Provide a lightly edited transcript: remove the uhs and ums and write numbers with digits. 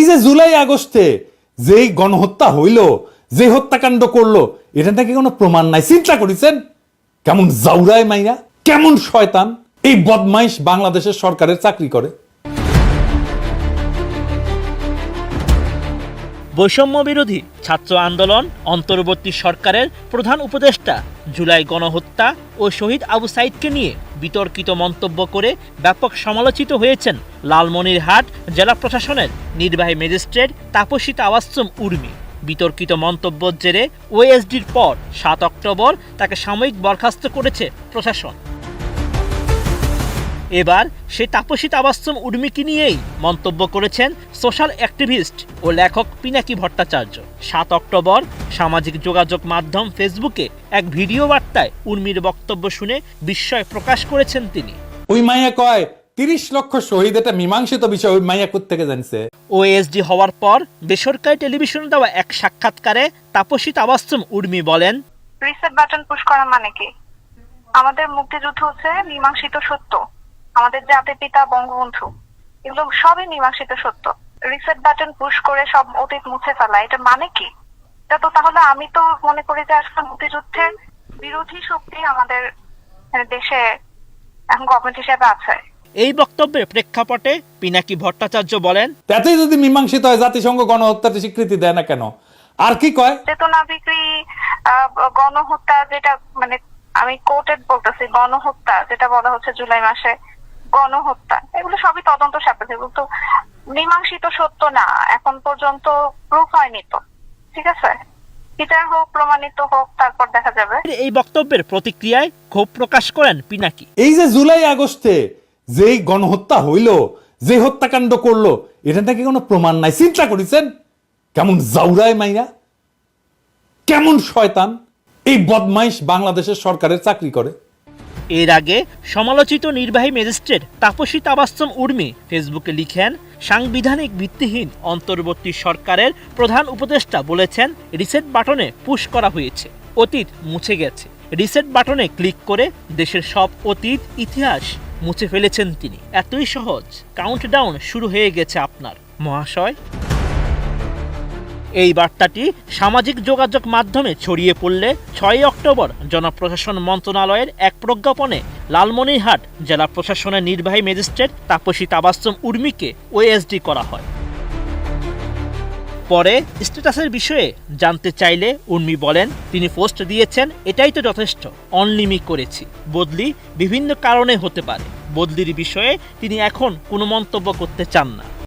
যে জুলাই আগস্টে যেই গণহত্যা হইল, যে হত্যাকাণ্ড করলো, এটা নাকি কোনো প্রমাণ নাই। চিন্তা করেছেন কেমন জাউরায় মাইয়া, কেমন শয়তান এই বদমাইশ বাংলাদেশের সরকারের চাকরি করে। বৈষম্য বিরোধী ছাত্র আন্দোলন অন্তর্বর্তী সরকারের প্রধান উপদেষ্টা জুলাই গণহত্যা ও শহীদ আবু সাইদকে নিয়ে বিতর্কিত মন্তব্য করে ব্যাপক সমালোচিত হয়েছেন লালমনিরহাট জেলা প্রশাসনের নির্বাহী ম্যাজিস্ট্রেট তাপসী তাবাসসুম উর্মি। বিতর্কিত মন্তব্যের জেরে ওএসডির পর ৭ অক্টোবর তাকে সাময়িক বরখাস্ত করেছে প্রশাসন। এবার সেই তাপসী তাবাসসুম উর্মিকে নিয়েই মন্তব্য করেছেন সোশ্যাল অ্যাক্টিভিস্ট ও লেখক পিনাকি ভট্টাচার্য। ৭ অক্টোবর সামাজিক যোগাযোগ মাধ্যম ফেসবুকে এক ভিডিও বার্তায় উর্মির বক্তব্য শুনে বিস্ময় প্রকাশ করেছেন তিনি। ওই মাইয়া কয় ৩০ লক্ষ শহীদ, এটা মীমাংসিত বিষয়। ওই মাইয়া কোত্থেকে জানছে? ওএসডি হওয়ার পর বেসরকারি টেলিভিশনে দেওয়া এক সাক্ষাৎকারে তাপসী তাবাসসুম উর্মি বলেন, রিসেট বাটন পুশ করা মানে কি? আমাদের মুক্তিযুদ্ধ হচ্ছে মীমাংসিত সত্য, আমাদের জাতির পিতা বঙ্গবন্ধু, এগুলো সবই মীমাংসিত সত্য। রিসেট বাটন পুশ করে সব অতীত মুছে ফেলা, এটা মানে কি? এটা তো তাহলে আমি তো মনে করি যে আসলে মুক্তিযুদ্ধের বিরোধী শক্তি আমাদের দেশে এখন গভর্নমেন্ট হিসেবে আছে। এই বক্তব্যের প্রেক্ষাপটে পিনাকি ভট্টাচার্য বলেন, তাতেই যদি মীমাংসিত হয়, জাতিসংঘ গণহত্যার স্বীকৃতি দেয় না কেন? আর কি কয়? চেতনা বিক্রি, গণহত্যা, যেটা মানে আমি কোর্টেড বলতেছি, গণহত্যা যেটা বলা হচ্ছে জুলাই মাসে গণহত্যা, এগুলো সবই তদন্ত সাপেক্ষে, কিন্তু মীমাংসিত সত্য না, এখন পর্যন্ত প্রুফ হয়নি তো। ঠিক আছে, বিচার হোক, প্রমাণিত হোক, তারপর দেখা যাবে। এই বক্তব্যের প্রতিক্রিয়ায় ক্ষোভ প্রকাশ করেন পিনাকি। এই যে জুলাই আগস্টে যেই গণহত্যা হইল, যে হত্যাকাণ্ড করলো, এটা নাকি কোনো প্রমাণ নাই। চিন্তা করেছেন কেমন জাউরায় মাইয়া, কেমন শয়তান এই বদমাইশ বাংলাদেশের সরকারের চাকরি করে। এর আগে সমালোচিত নির্বাহী ম্যাজিস্ট্রেট তাপসী তাবাসসুম উর্মি ফেসবুকে লিখেন, সাংবিধানিক ভিত্তিহীন অন্তর্বর্তী সরকারের প্রধান উপদেষ্টা বলেছেন রিসেট বাটনে পুশ করা হয়েছে, অতীত মুছে গেছে। রিসেট বাটনে ক্লিক করে দেশের সব অতীত ইতিহাস মুছে ফেলেছেন তিনি। এতই সহজ, কাউন্টডাউন শুরু হয়ে গেছে আপনার মহাশয়। এই বার্তাটি সামাজিক যোগাযোগ মাধ্যমে ছড়িয়ে পড়লে ৬ অক্টোবর জনপ্রশাসন মন্ত্রণালয়ের এক প্রজ্ঞাপনে লালমনিরহাট জেলা প্রশাসনের নির্বাহী ম্যাজিস্ট্রেট তাপসী তাবাসসুম উর্মিকে ওএসডি করা হয়। পরে স্ট্যাটাসের বিষয়ে জানতে চাইলে উর্মি বলেন, তিনি পোস্ট দিয়েছেন, এটাই তো যথেষ্ট, অনলিমি করেছি, বদলি বিভিন্ন কারণে হতে পারে, বদলির বিষয়ে তিনি এখন কোনো মন্তব্য করতে চান না।